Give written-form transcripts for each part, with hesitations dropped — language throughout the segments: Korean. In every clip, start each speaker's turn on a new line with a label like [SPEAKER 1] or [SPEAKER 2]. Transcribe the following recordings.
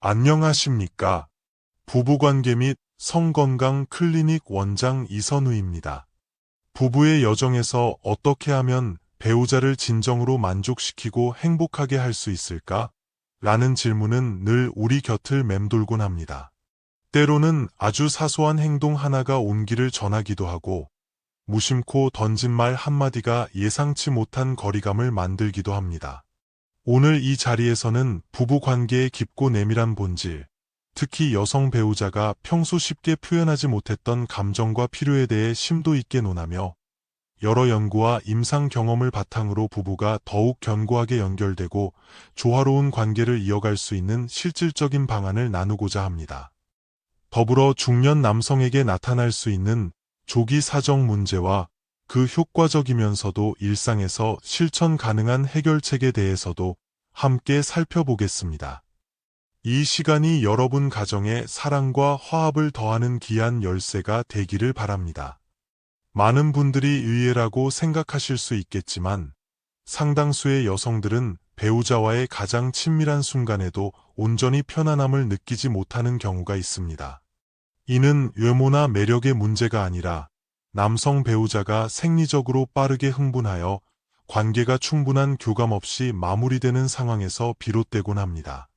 [SPEAKER 1] 안녕하십니까. 부부관계 및 성건강 클리닉 원장 이선우입니다. 부부의 여정에서 어떻게 하면 배우자를 진정으로 만족시키고 행복하게 할 수 있을까? 라는 질문은 늘 우리 곁을 맴돌곤 합니다. 때로는 아주 사소한 행동 하나가 온기를 전하기도 하고, 무심코 던진 말 한마디가 예상치 못한 거리감을 만들기도 합니다. 오늘 이 자리에서는 부부 관계의 깊고 내밀한 본질, 특히 여성 배우자가 평소 쉽게 표현하지 못했던 감정과 필요에 대해 심도 있게 논하며 여러 연구와 임상 경험을 바탕으로 부부가 더욱 견고하게 연결되고 조화로운 관계를 이어갈 수 있는 실질적인 방안을 나누고자 합니다. 더불어 중년 남성에게 나타날 수 있는 조기 사정 문제와 그 효과적이면서도 일상에서 실천 가능한 해결책에 대해서도 함께 살펴보겠습니다. 이 시간이 여러분 가정에 사랑과 화합을 더하는 귀한 열쇠가 되기를 바랍니다. 많은 분들이 의외라고 생각하실 수 있겠지만 상당수의 여성들은 배우자와의 가장 친밀한 순간에도 온전히 편안함을 느끼지 못하는 경우가 있습니다. 이는 외모나 매력의 문제가 아니라 남성 배우자가 생리적으로 빠르게 흥분하여 관계가 충분한 교감 없이 마무리되는 상황에서 비롯되곤 합니다.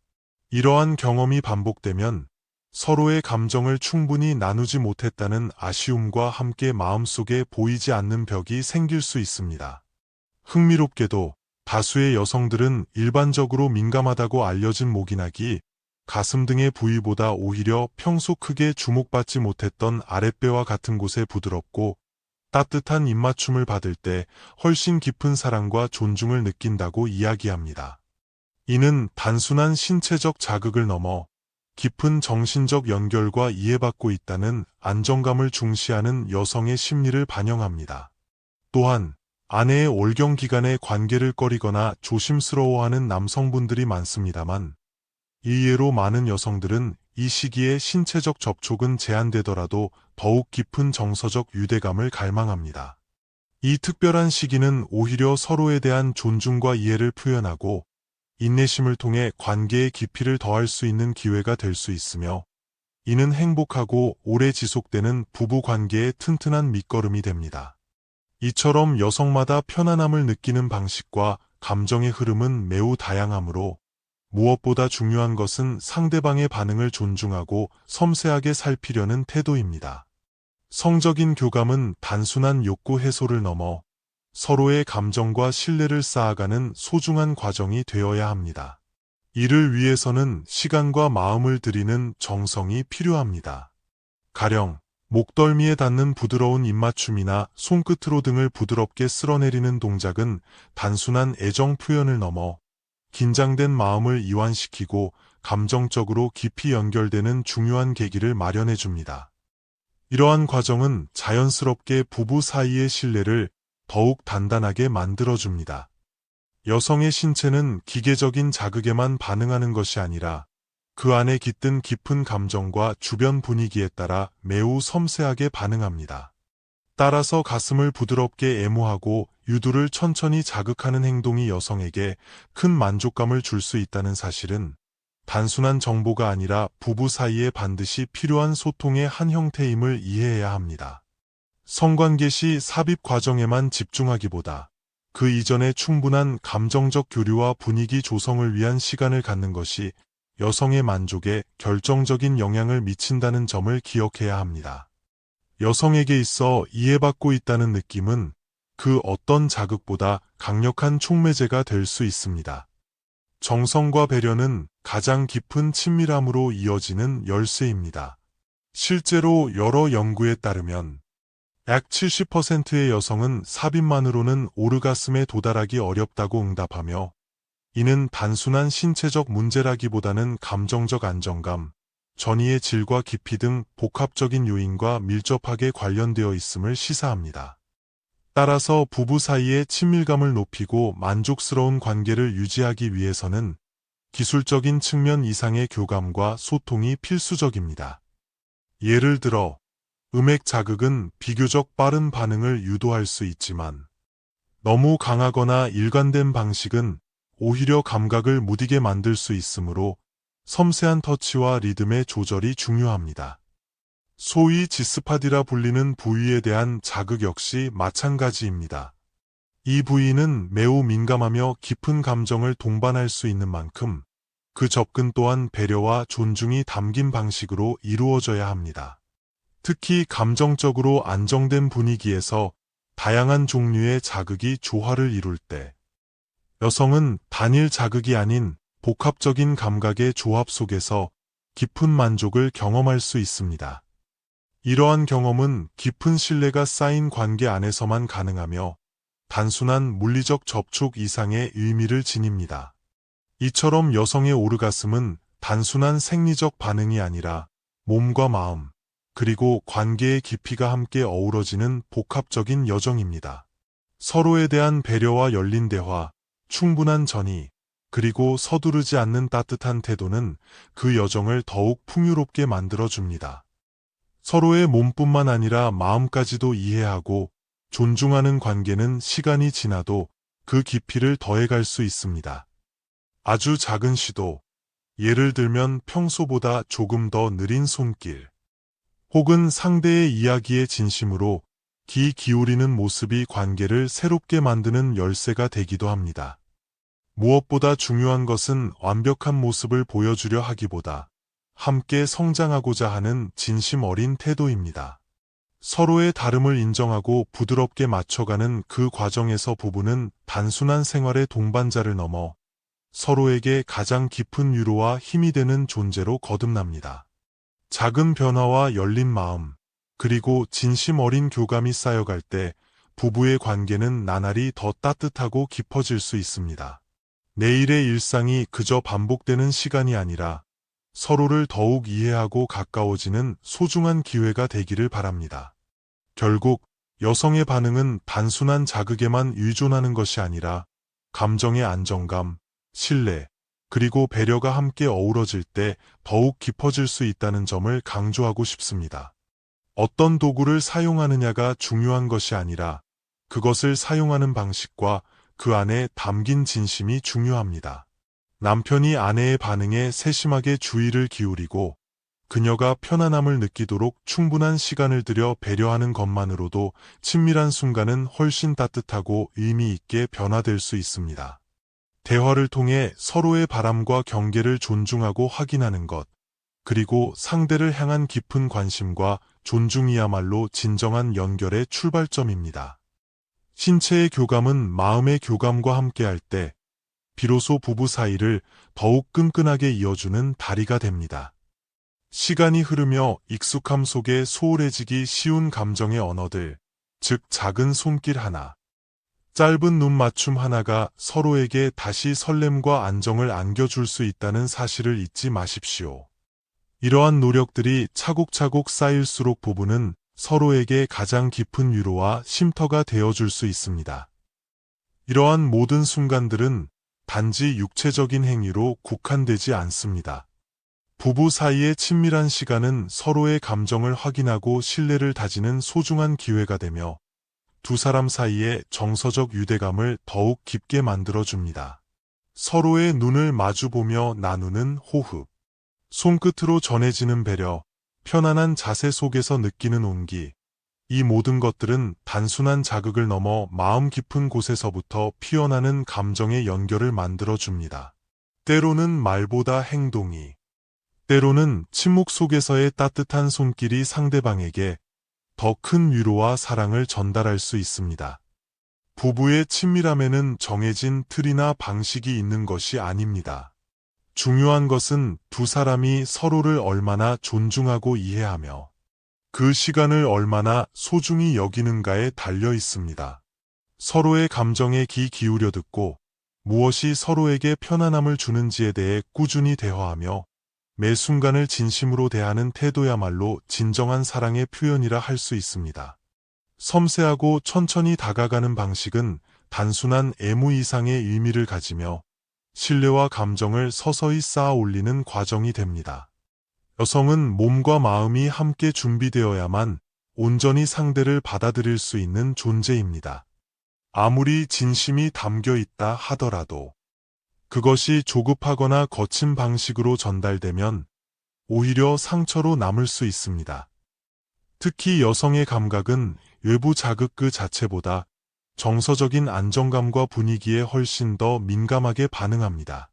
[SPEAKER 1] 이러한 경험이 반복되면 서로의 감정을 충분히 나누지 못했다는 아쉬움과 함께 마음속에 보이지 않는 벽이 생길 수 있습니다. 흥미롭게도 다수의 여성들은 일반적으로 민감하다고 알려진 목이나기, 가슴 등의 부위보다 오히려 평소 크게 주목받지 못했던 아랫배와 같은 곳에 부드럽고 따뜻한 입맞춤을 받을 때 훨씬 깊은 사랑과 존중을 느낀다고 이야기합니다. 이는 단순한 신체적 자극을 넘어 깊은 정신적 연결과 이해받고 있다는 안정감을 중시하는 여성의 심리를 반영합니다. 또한 아내의 월경 기간에 관계를 꺼리거나 조심스러워하는 남성분들이 많습니다만 이외로 많은 여성들은 이 시기에 신체적 접촉은 제한되더라도 더욱 깊은 정서적 유대감을 갈망합니다. 이 특별한 시기는 오히려 서로에 대한 존중과 이해를 표현하고 인내심을 통해 관계의 깊이를 더할 수 있는 기회가 될 수 있으며 이는 행복하고 오래 지속되는 부부 관계의 튼튼한 밑거름이 됩니다. 이처럼 여성마다 편안함을 느끼는 방식과 감정의 흐름은 매우 다양하므로 무엇보다 중요한 것은 상대방의 반응을 존중하고 섬세하게 살피려는 태도입니다. 성적인 교감은 단순한 욕구 해소를 넘어 서로의 감정과 신뢰를 쌓아가는 소중한 과정이 되어야 합니다. 이를 위해서는 시간과 마음을 들이는 정성이 필요합니다. 가령 목덜미에 닿는 부드러운 입맞춤이나 손끝으로 등을 부드럽게 쓸어내리는 동작은 단순한 애정 표현을 넘어 긴장된 마음을 이완시키고 감정적으로 깊이 연결되는 중요한 계기를 마련해 줍니다. 이러한 과정은 자연스럽게 부부 사이의 신뢰를 더욱 단단하게 만들어 줍니다. 여성의 신체는 기계적인 자극에만 반응하는 것이 아니라 그 안에 깃든 깊은 감정과 주변 분위기에 따라 매우 섬세하게 반응합니다. 따라서 가슴을 부드럽게 애무하고 유두를 천천히 자극하는 행동이 여성에게 큰 만족감을 줄 수 있다는 사실은 단순한 정보가 아니라 부부 사이에 반드시 필요한 소통의 한 형태임을 이해해야 합니다. 성관계 시 삽입 과정에만 집중하기보다 그 이전에 충분한 감정적 교류와 분위기 조성을 위한 시간을 갖는 것이 여성의 만족에 결정적인 영향을 미친다는 점을 기억해야 합니다. 여성에게 있어 이해받고 있다는 느낌은 그 어떤 자극보다 강력한 촉매제가 될 수 있습니다. 정성과 배려는 가장 깊은 친밀함으로 이어지는 열쇠입니다. 실제로 여러 연구에 따르면 약 70%의 여성은 삽입만으로는 오르가슴에 도달하기 어렵다고 응답하며 이는 단순한 신체적 문제라기보다는 감정적 안정감, 전이의 질과 깊이 등 복합적인 요인과 밀접하게 관련되어 있음을 시사합니다. 따라서 부부 사이의 친밀감을 높이고 만족스러운 관계를 유지하기 위해서는 기술적인 측면 이상의 교감과 소통이 필수적입니다. 예를 들어, 음액 자극은 비교적 빠른 반응을 유도할 수 있지만 너무 강하거나 일관된 방식은 오히려 감각을 무디게 만들 수 있으므로 섬세한 터치와 리듬의 조절이 중요합니다. 소위 지스팟이라 불리는 부위에 대한 자극 역시 마찬가지입니다. 이 부위는 매우 민감하며 깊은 감정을 동반할 수 있는 만큼 그 접근 또한 배려와 존중이 담긴 방식으로 이루어져야 합니다. 특히 감정적으로 안정된 분위기에서 다양한 종류의 자극이 조화를 이룰 때 여성은 단일 자극이 아닌 복합적인 감각의 조합 속에서 깊은 만족을 경험할 수 있습니다. 이러한 경험은 깊은 신뢰가 쌓인 관계 안에서만 가능하며 단순한 물리적 접촉 이상의 의미를 지닙니다. 이처럼 여성의 오르가슴은 단순한 생리적 반응이 아니라 몸과 마음, 그리고 관계의 깊이가 함께 어우러지는 복합적인 여정입니다. 서로에 대한 배려와 열린 대화, 충분한 전이, 그리고 서두르지 않는 따뜻한 태도는 그 여정을 더욱 풍요롭게 만들어줍니다. 서로의 몸뿐만 아니라 마음까지도 이해하고 존중하는 관계는 시간이 지나도 그 깊이를 더해갈 수 있습니다. 아주 작은 시도, 예를 들면 평소보다 조금 더 느린 손길, 혹은 상대의 이야기에 진심으로 귀 기울이는 모습이 관계를 새롭게 만드는 열쇠가 되기도 합니다. 무엇보다 중요한 것은 완벽한 모습을 보여주려 하기보다 함께 성장하고자 하는 진심 어린 태도입니다. 서로의 다름을 인정하고 부드럽게 맞춰가는 그 과정에서 부부는 단순한 생활의 동반자를 넘어 서로에게 가장 깊은 위로와 힘이 되는 존재로 거듭납니다. 작은 변화와 열린 마음, 그리고 진심 어린 교감이 쌓여갈 때 부부의 관계는 나날이 더 따뜻하고 깊어질 수 있습니다. 내일의 일상이 그저 반복되는 시간이 아니라 서로를 더욱 이해하고 가까워지는 소중한 기회가 되기를 바랍니다. 결국 여성의 반응은 단순한 자극에만 의존하는 것이 아니라 감정의 안정감, 신뢰, 그리고 배려가 함께 어우러질 때 더욱 깊어질 수 있다는 점을 강조하고 싶습니다. 어떤 도구를 사용하느냐가 중요한 것이 아니라 그것을 사용하는 방식과 그 안에 담긴 진심이 중요합니다. 남편이 아내의 반응에 세심하게 주의를 기울이고 그녀가 편안함을 느끼도록 충분한 시간을 들여 배려하는 것만으로도 친밀한 순간은 훨씬 따뜻하고 의미 있게 변화될 수 있습니다. 대화를 통해 서로의 바람과 경계를 존중하고 확인하는 것, 그리고 상대를 향한 깊은 관심과 존중이야말로 진정한 연결의 출발점입니다. 신체의 교감은 마음의 교감과 함께할 때 비로소 부부 사이를 더욱 끈끈하게 이어주는 다리가 됩니다. 시간이 흐르며 익숙함 속에 소홀해지기 쉬운 감정의 언어들, 즉 작은 손길 하나, 짧은 눈 맞춤 하나가 서로에게 다시 설렘과 안정을 안겨줄 수 있다는 사실을 잊지 마십시오. 이러한 노력들이 차곡차곡 쌓일수록 부부는 서로에게 가장 깊은 위로와 쉼터가 되어줄 수 있습니다. 이러한 모든 순간들은 단지 육체적인 행위로 국한되지 않습니다. 부부 사이의 친밀한 시간은 서로의 감정을 확인하고 신뢰를 다지는 소중한 기회가 되며 두 사람 사이의 정서적 유대감을 더욱 깊게 만들어줍니다. 서로의 눈을 마주보며 나누는 호흡, 손끝으로 전해지는 배려, 편안한 자세 속에서 느끼는 온기, 이 모든 것들은 단순한 자극을 넘어 마음 깊은 곳에서부터 피어나는 감정의 연결을 만들어줍니다. 때로는 말보다 행동이, 때로는 침묵 속에서의 따뜻한 손길이 상대방에게 더 큰 위로와 사랑을 전달할 수 있습니다. 부부의 친밀함에는 정해진 틀이나 방식이 있는 것이 아닙니다. 중요한 것은 두 사람이 서로를 얼마나 존중하고 이해하며 그 시간을 얼마나 소중히 여기는가에 달려 있습니다. 서로의 감정에 귀 기울여 듣고 무엇이 서로에게 편안함을 주는지에 대해 꾸준히 대화하며 매 순간을 진심으로 대하는 태도야말로 진정한 사랑의 표현이라 할 수 있습니다. 섬세하고 천천히 다가가는 방식은 단순한 애무 이상의 의미를 가지며 신뢰와 감정을 서서히 쌓아 올리는 과정이 됩니다. 여성은 몸과 마음이 함께 준비되어야만 온전히 상대를 받아들일 수 있는 존재입니다. 아무리 진심이 담겨 있다 하더라도 그것이 조급하거나 거친 방식으로 전달되면 오히려 상처로 남을 수 있습니다. 특히 여성의 감각은 외부 자극 그 자체보다 정서적인 안정감과 분위기에 훨씬 더 민감하게 반응합니다.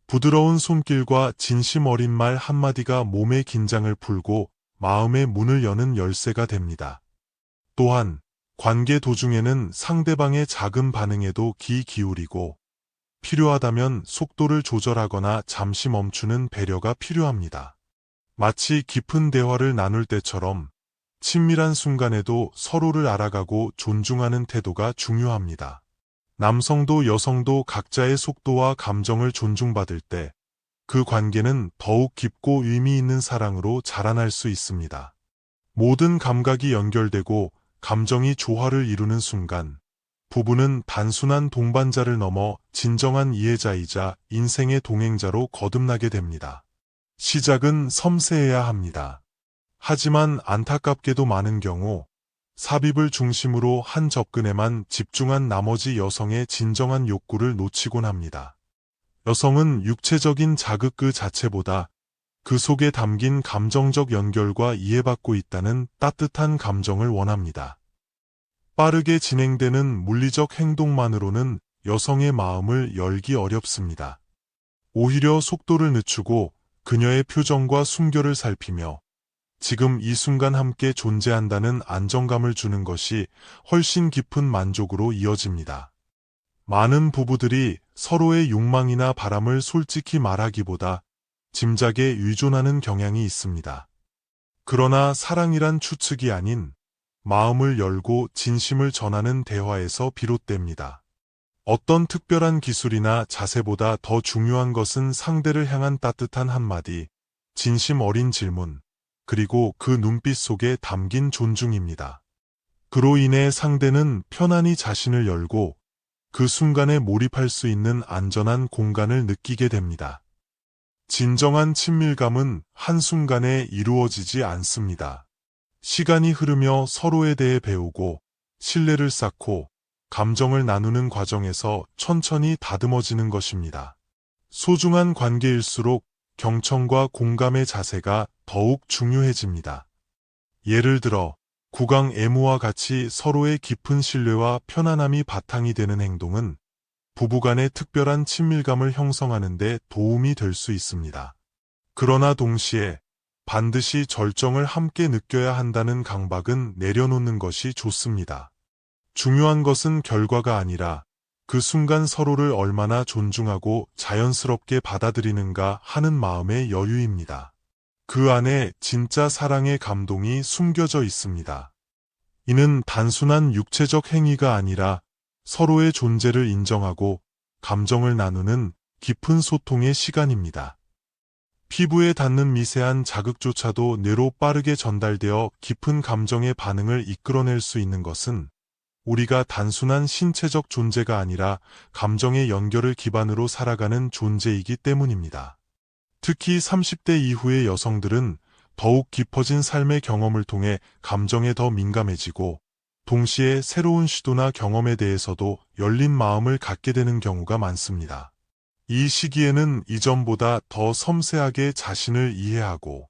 [SPEAKER 1] 부드러운 손길과 진심 어린 말 한마디가 몸의 긴장을 풀고 마음의 문을 여는 열쇠가 됩니다. 또한 관계 도중에는 상대방의 작은 반응에도 귀 기울이고 필요하다면 속도를 조절하거나 잠시 멈추는 배려가 필요합니다. 마치 깊은 대화를 나눌 때처럼 친밀한 순간에도 서로를 알아가고 존중하는 태도가 중요합니다. 남성도 여성도 각자의 속도와 감정을 존중받을 때 그 관계는 더욱 깊고 의미 있는 사랑으로 자라날 수 있습니다. 모든 감각이 연결되고 감정이 조화를 이루는 순간 부부는 단순한 동반자를 넘어 진정한 이해자이자 인생의 동행자로 거듭나게 됩니다. 시작은 섬세해야 합니다. 하지만 안타깝게도 많은 경우 삽입을 중심으로 한 접근에만 집중한 나머지 여성의 진정한 욕구를 놓치곤 합니다. 여성은 육체적인 자극 그 자체보다 그 속에 담긴 감정적 연결과 이해받고 있다는 따뜻한 감정을 원합니다. 빠르게 진행되는 물리적 행동만으로는 여성의 마음을 열기 어렵습니다. 오히려 속도를 늦추고 그녀의 표정과 숨결을 살피며 지금 이 순간 함께 존재한다는 안정감을 주는 것이 훨씬 깊은 만족으로 이어집니다. 많은 부부들이 서로의 욕망이나 바람을 솔직히 말하기보다 짐작에 의존하는 경향이 있습니다. 그러나 사랑이란 추측이 아닌 마음을 열고 진심을 전하는 대화에서 비롯됩니다. 어떤 특별한 기술이나 자세보다 더 중요한 것은 상대를 향한 따뜻한 한마디, 진심 어린 질문, 그리고 그 눈빛 속에 담긴 존중입니다. 그로 인해 상대는 편안히 자신을 열고 그 순간에 몰입할 수 있는 안전한 공간을 느끼게 됩니다. 진정한 친밀감은 한순간에 이루어지지 않습니다. 시간이 흐르며 서로에 대해 배우고 신뢰를 쌓고 감정을 나누는 과정에서 천천히 다듬어지는 것입니다. 소중한 관계일수록 경청과 공감의 자세가 더욱 중요해집니다. 예를 들어 구강애무와 같이 서로의 깊은 신뢰와 편안함이 바탕이 되는 행동은 부부간의 특별한 친밀감을 형성하는 데 도움이 될 수 있습니다. 그러나 동시에 반드시 절정을 함께 느껴야 한다는 강박은 내려놓는 것이 좋습니다. 중요한 것은 결과가 아니라 그 순간 서로를 얼마나 존중하고 자연스럽게 받아들이는가 하는 마음의 여유입니다. 그 안에 진짜 사랑의 감동이 숨겨져 있습니다. 이는 단순한 육체적 행위가 아니라 서로의 존재를 인정하고 감정을 나누는 깊은 소통의 시간입니다. 피부에 닿는 미세한 자극조차도 뇌로 빠르게 전달되어 깊은 감정의 반응을 이끌어낼 수 있는 것은 우리가 단순한 신체적 존재가 아니라 감정의 연결을 기반으로 살아가는 존재이기 때문입니다. 특히 30대 이후의 여성들은 더욱 깊어진 삶의 경험을 통해 감정에 더 민감해지고 동시에 새로운 시도나 경험에 대해서도 열린 마음을 갖게 되는 경우가 많습니다. 이 시기에는 이전보다 더 섬세하게 자신을 이해하고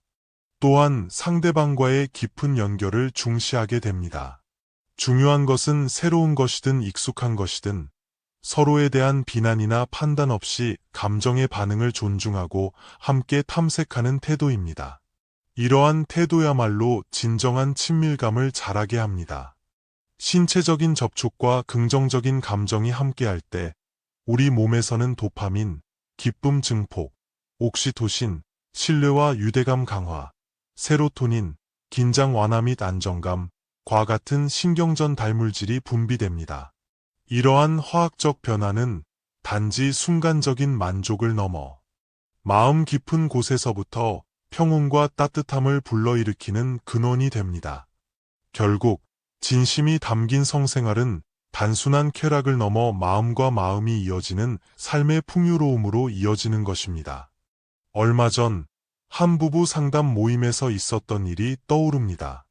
[SPEAKER 1] 또한 상대방과의 깊은 연결을 중시하게 됩니다. 중요한 것은 새로운 것이든 익숙한 것이든 서로에 대한 비난이나 판단 없이 감정의 반응을 존중하고 함께 탐색하는 태도입니다. 이러한 태도야말로 진정한 친밀감을 자라게 합니다. 신체적인 접촉과 긍정적인 감정이 함께할 때 우리 몸에서는 도파민, 기쁨 증폭, 옥시토신, 신뢰와 유대감 강화, 세로토닌, 긴장 완화 및 안정감, 과 같은 신경전 달물질이 분비됩니다. 이러한 화학적 변화는 단지 순간적인 만족을 넘어 마음 깊은 곳에서부터 평온과 따뜻함을 불러일으키는 근원이 됩니다. 결국 진심이 담긴 성생활은 단순한 쾌락을 넘어 마음과 마음이 이어지는 삶의 풍요로움으로 이어지는 것입니다. 얼마 전 한 부부 상담 모임에서 있었던 일이 떠오릅니다.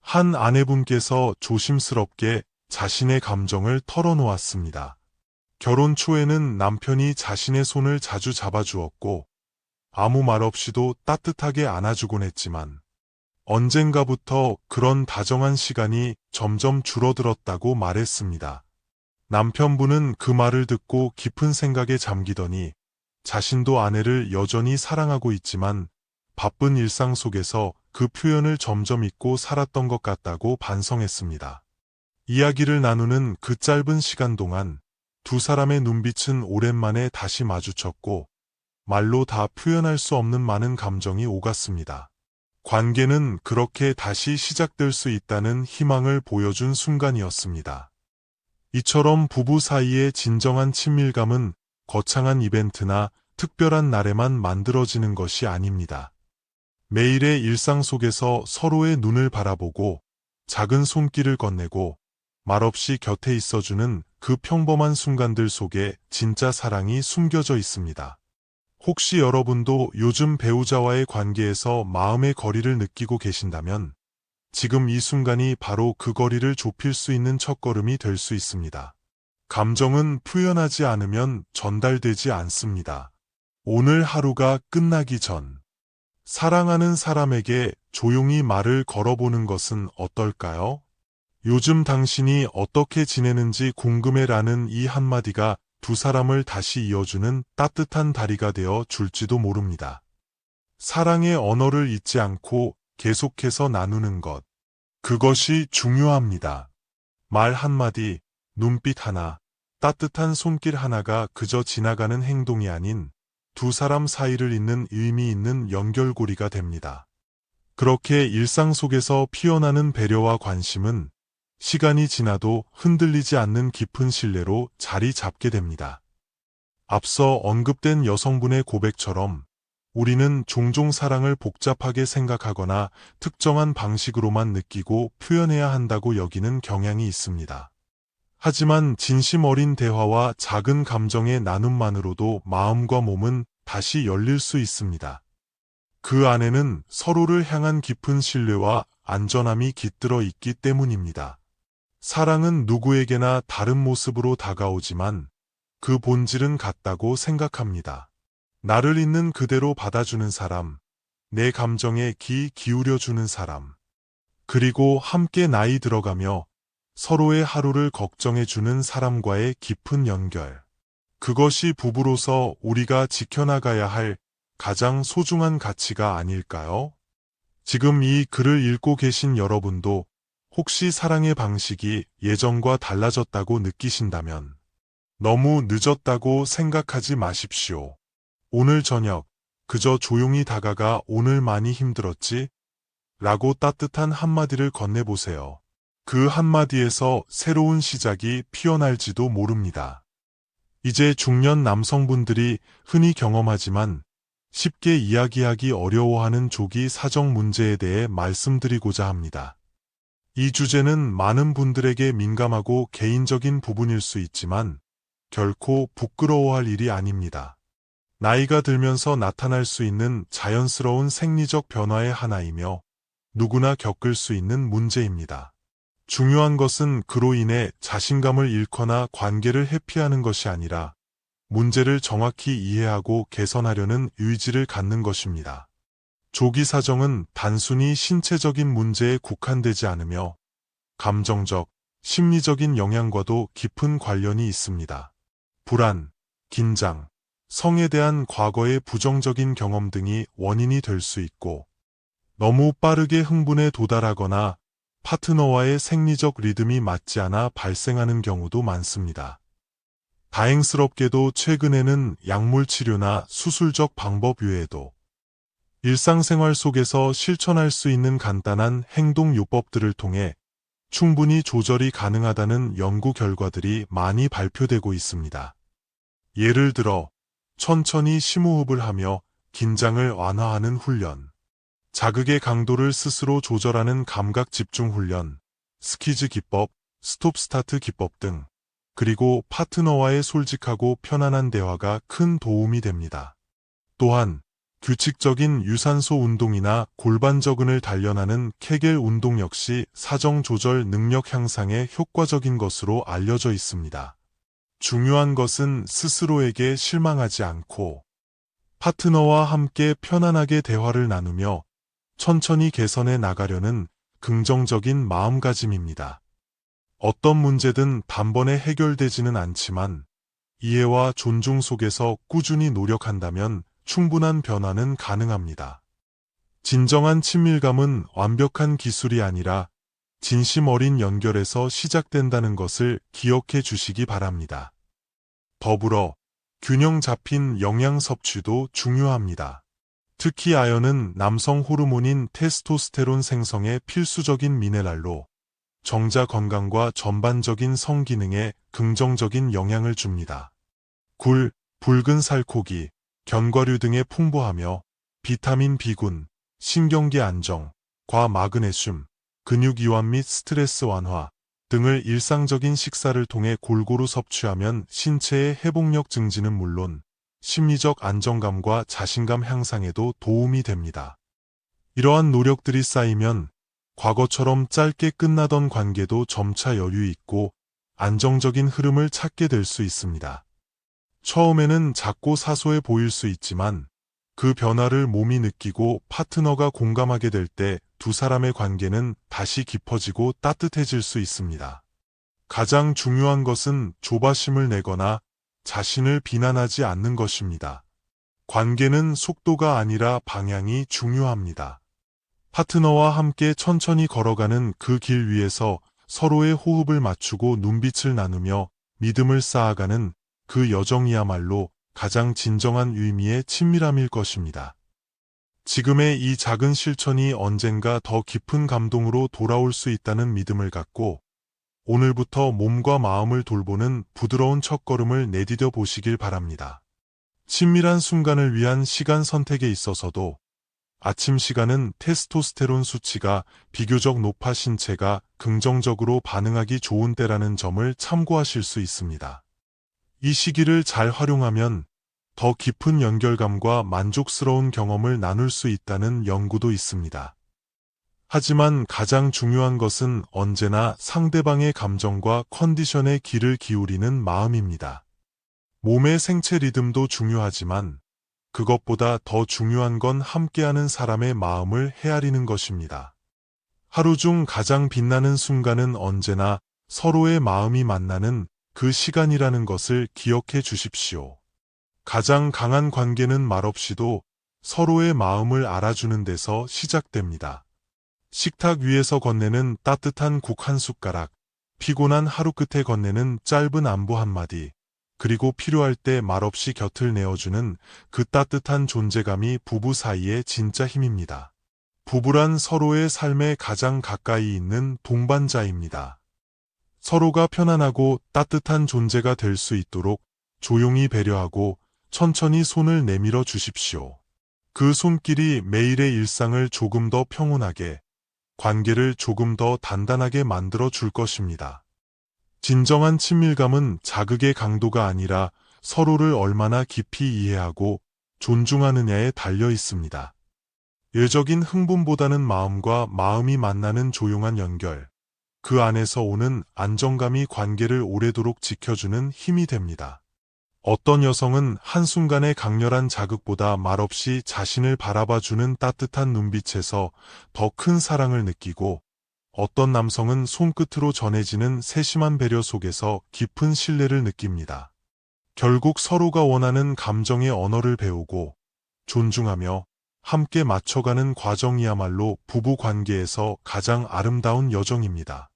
[SPEAKER 1] 한 아내분께서 조심스럽게 자신의 감정을 털어놓았습니다. 결혼 초에는 남편이 자신의 손을 자주 잡아주었고 아무 말 없이도 따뜻하게 안아주곤 했지만 언젠가부터 그런 다정한 시간이 점점 줄어들었다고 말했습니다. 남편분은 그 말을 듣고 깊은 생각에 잠기더니 자신도 아내를 여전히 사랑하고 있지만 바쁜 일상 속에서 그 표현을 점점 잊고 살았던 것 같다고 반성했습니다. 이야기를 나누는 그 짧은 시간 동안 두 사람의 눈빛은 오랜만에 다시 마주쳤고 말로 다 표현할 수 없는 많은 감정이 오갔습니다. 관계는 그렇게 다시 시작될 수 있다는 희망을 보여준 순간이었습니다. 이처럼 부부 사이의 진정한 친밀감은 거창한 이벤트나 특별한 날에만 만들어지는 것이 아닙니다. 매일의 일상 속에서 서로의 눈을 바라보고 작은 손길을 건네고 말없이 곁에 있어주는 그 평범한 순간들 속에 진짜 사랑이 숨겨져 있습니다. 혹시 여러분도 요즘 배우자와의 관계에서 마음의 거리를 느끼고 계신다면 지금 이 순간이 바로 그 거리를 좁힐 수 있는 첫걸음이 될 수 있습니다. 감정은 표현하지 않으면 전달되지 않습니다. 오늘 하루가 끝나기 전 사랑하는 사람에게 조용히 말을 걸어보는 것은 어떨까요? 요즘 당신이 어떻게 지내는지 궁금해라는 이 한마디가 두 사람을 다시 이어주는 따뜻한 다리가 되어 줄지도 모릅니다. 사랑의 언어를 잊지 않고 계속해서 나누는 것. 그것이 중요합니다. 말 한마디, 눈빛 하나, 따뜻한 손길 하나가 그저 지나가는 행동이 아닌 두 사람 사이를 잇는 의미 있는 연결고리가 됩니다. 그렇게 일상 속에서 피어나는 배려와 관심은 시간이 지나도 흔들리지 않는 깊은 신뢰로 자리 잡게 됩니다. 앞서 언급된 여성분의 고백처럼 우리는 종종 사랑을 복잡하게 생각하거나 특정한 방식으로만 느끼고 표현해야 한다고 여기는 경향이 있습니다. 하지만 진심 어린 대화와 작은 감정의 나눔만으로도 마음과 몸은 다시 열릴 수 있습니다. 그 안에는 서로를 향한 깊은 신뢰와 안전함이 깃들어 있기 때문입니다. 사랑은 누구에게나 다른 모습으로 다가오지만 그 본질은 같다고 생각합니다. 나를 있는 그대로 받아주는 사람, 내 감정에 귀 기울여주는 사람, 그리고 함께 나이 들어가며 서로의 하루를 걱정해주는 사람과의 깊은 연결. 그것이 부부로서 우리가 지켜나가야 할 가장 소중한 가치가 아닐까요? 지금 이 글을 읽고 계신 여러분도 혹시 사랑의 방식이 예전과 달라졌다고 느끼신다면 너무 늦었다고 생각하지 마십시오. 오늘 저녁 그저 조용히 다가가 오늘 많이 힘들었지? 라고 따뜻한 한마디를 건네보세요. 그 한마디에서 새로운 시작이 피어날지도 모릅니다. 이제 중년 남성분들이 흔히 경험하지만 쉽게 이야기하기 어려워하는 조기 사정 문제에 대해 말씀드리고자 합니다. 이 주제는 많은 분들에게 민감하고 개인적인 부분일 수 있지만 결코 부끄러워할 일이 아닙니다. 나이가 들면서 나타날 수 있는 자연스러운 생리적 변화의 하나이며 누구나 겪을 수 있는 문제입니다. 중요한 것은 그로 인해 자신감을 잃거나 관계를 회피하는 것이 아니라 문제를 정확히 이해하고 개선하려는 의지를 갖는 것입니다. 조기 사정은 단순히 신체적인 문제에 국한되지 않으며 감정적, 심리적인 영향과도 깊은 관련이 있습니다. 불안, 긴장, 성에 대한 과거의 부정적인 경험 등이 원인이 될 수 있고 너무 빠르게 흥분에 도달하거나 파트너와의 생리적 리듬이 맞지 않아 발생하는 경우도 많습니다. 다행스럽게도 최근에는 약물 치료나 수술적 방법 외에도 일상생활 속에서 실천할 수 있는 간단한 행동 요법들을 통해 충분히 조절이 가능하다는 연구 결과들이 많이 발표되고 있습니다. 예를 들어 천천히 심호흡을 하며 긴장을 완화하는 훈련, 자극의 강도를 스스로 조절하는 감각 집중 훈련, 스키즈 기법, 스톱 스타트 기법 등, 그리고 파트너와의 솔직하고 편안한 대화가 큰 도움이 됩니다. 또한 규칙적인 유산소 운동이나 골반저근을 단련하는 케겔 운동 역시 사정 조절 능력 향상에 효과적인 것으로 알려져 있습니다. 중요한 것은 스스로에게 실망하지 않고 파트너와 함께 편안하게 대화를 나누며 천천히 개선해 나가려는 긍정적인 마음가짐입니다. 어떤 문제든 단번에 해결되지는 않지만 이해와 존중 속에서 꾸준히 노력한다면 충분한 변화는 가능합니다. 진정한 친밀감은 완벽한 기술이 아니라 진심 어린 연결에서 시작된다는 것을 기억해 주시기 바랍니다. 더불어 균형 잡힌 영양 섭취도 중요합니다. 특히 아연은 남성 호르몬인 테스토스테론 생성에 필수적인 미네랄로 정자 건강과 전반적인 성기능에 긍정적인 영향을 줍니다. 굴, 붉은 살코기, 견과류 등에 풍부하며 비타민 B군, 신경계 안정, 과마그네슘, 근육 이완 및 스트레스 완화 등을 일상적인 식사를 통해 골고루 섭취하면 신체의 회복력 증진은 물론 심리적 안정감과 자신감 향상에도 도움이 됩니다. 이러한 노력들이 쌓이면 과거처럼 짧게 끝나던 관계도 점차 여유 있고 안정적인 흐름을 찾게 될 수 있습니다. 처음에는 작고 사소해 보일 수 있지만 그 변화를 몸이 느끼고 파트너가 공감하게 될 때 두 사람의 관계는 다시 깊어지고 따뜻해질 수 있습니다. 가장 중요한 것은 조바심을 내거나 자신을 비난하지 않는 것입니다. 관계는 속도가 아니라 방향이 중요합니다. 파트너와 함께 천천히 걸어가는 그 길 위에서 서로의 호흡을 맞추고 눈빛을 나누며 믿음을 쌓아가는 그 여정이야말로 가장 진정한 의미의 친밀함일 것입니다. 지금의 이 작은 실천이 언젠가 더 깊은 감동으로 돌아올 수 있다는 믿음을 갖고 오늘부터 몸과 마음을 돌보는 부드러운 첫걸음을 내디뎌 보시길 바랍니다. 친밀한 순간을 위한 시간 선택에 있어서도 아침 시간은 테스토스테론 수치가 비교적 높아 신체가 긍정적으로 반응하기 좋은 때라는 점을 참고하실 수 있습니다. 이 시기를 잘 활용하면 더 깊은 연결감과 만족스러운 경험을 나눌 수 있다는 연구도 있습니다. 하지만 가장 중요한 것은 언제나 상대방의 감정과 컨디션에 귀를 기울이는 마음입니다. 몸의 생체 리듬도 중요하지만 그것보다 더 중요한 건 함께하는 사람의 마음을 헤아리는 것입니다. 하루 중 가장 빛나는 순간은 언제나 서로의 마음이 만나는 그 시간이라는 것을 기억해 주십시오. 가장 강한 관계는 말없이도 서로의 마음을 알아주는 데서 시작됩니다. 식탁 위에서 건네는 따뜻한 국 한 숟가락, 피곤한 하루 끝에 건네는 짧은 안부 한마디, 그리고 필요할 때 말없이 곁을 내어주는 그 따뜻한 존재감이 부부 사이의 진짜 힘입니다. 부부란 서로의 삶에 가장 가까이 있는 동반자입니다. 서로가 편안하고 따뜻한 존재가 될 수 있도록 조용히 배려하고 천천히 손을 내밀어 주십시오. 그 손길이 매일의 일상을 조금 더 평온하게, 관계를 조금 더 단단하게 만들어 줄 것입니다. 진정한 친밀감은 자극의 강도가 아니라 서로를 얼마나 깊이 이해하고 존중하느냐에 달려 있습니다. 예적인 흥분보다는 마음과 마음이 만나는 조용한 연결, 그 안에서 오는 안정감이 관계를 오래도록 지켜주는 힘이 됩니다. 어떤 여성은 한순간의 강렬한 자극보다 말없이 자신을 바라봐주는 따뜻한 눈빛에서 더 큰 사랑을 느끼고 어떤 남성은 손끝으로 전해지는 세심한 배려 속에서 깊은 신뢰를 느낍니다. 결국 서로가 원하는 감정의 언어를 배우고 존중하며 함께 맞춰가는 과정이야말로 부부 관계에서 가장 아름다운 여정입니다.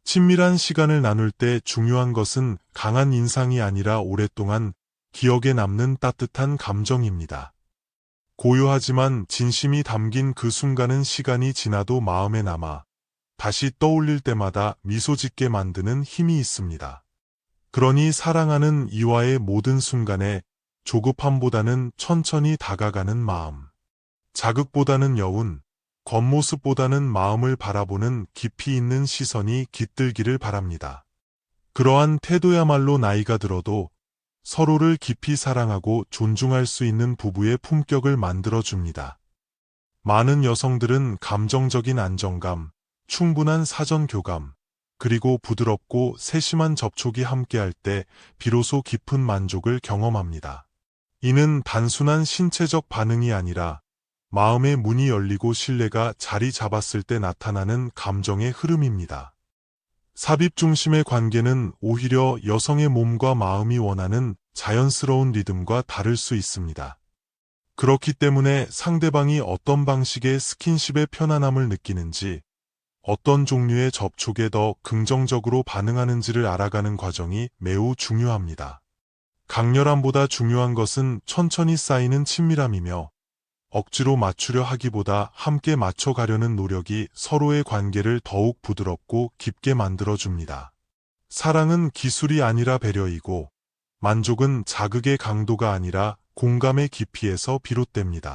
[SPEAKER 1] 친밀한 시간을 나눌 때 중요한 것은 강한 인상이 아니라 오랫동안 기억에 남는 따뜻한 감정입니다. 고요하지만 진심이 담긴 그 순간은 시간이 지나도 마음에 남아 다시 떠올릴 때마다 미소 짓게 만드는 힘이 있습니다. 그러니 사랑하는 이와의 모든 순간에 조급함보다는 천천히 다가가는 마음, 자극보다는 여운, 겉모습보다는 마음을 바라보는 깊이 있는 시선이 깃들기를 바랍니다. 그러한 태도야말로 나이가 들어도 서로를 깊이 사랑하고 존중할 수 있는 부부의 품격을 만들어줍니다. 많은 여성들은 감정적인 안정감, 충분한 사전 교감, 그리고 부드럽고 세심한 접촉이 함께할 때 비로소 깊은 만족을 경험합니다. 이는 단순한 신체적 반응이 아니라 마음의 문이 열리고 신뢰가 자리 잡았을 때 나타나는 감정의 흐름입니다. 삽입 중심의 관계는 오히려 여성의 몸과 마음이 원하는 자연스러운 리듬과 다를 수 있습니다. 그렇기 때문에 상대방이 어떤 방식의 스킨십에 편안함을 느끼는지, 어떤 종류의 접촉에 더 긍정적으로 반응하는지를 알아가는 과정이 매우 중요합니다. 강렬함보다 중요한 것은 천천히 쌓이는 친밀함이며, 억지로 맞추려 하기보다 함께 맞춰가려는 노력이 서로의 관계를 더욱 부드럽고 깊게 만들어줍니다. 사랑은 기술이 아니라 배려이고, 만족은 자극의 강도가 아니라 공감의 깊이에서 비롯됩니다.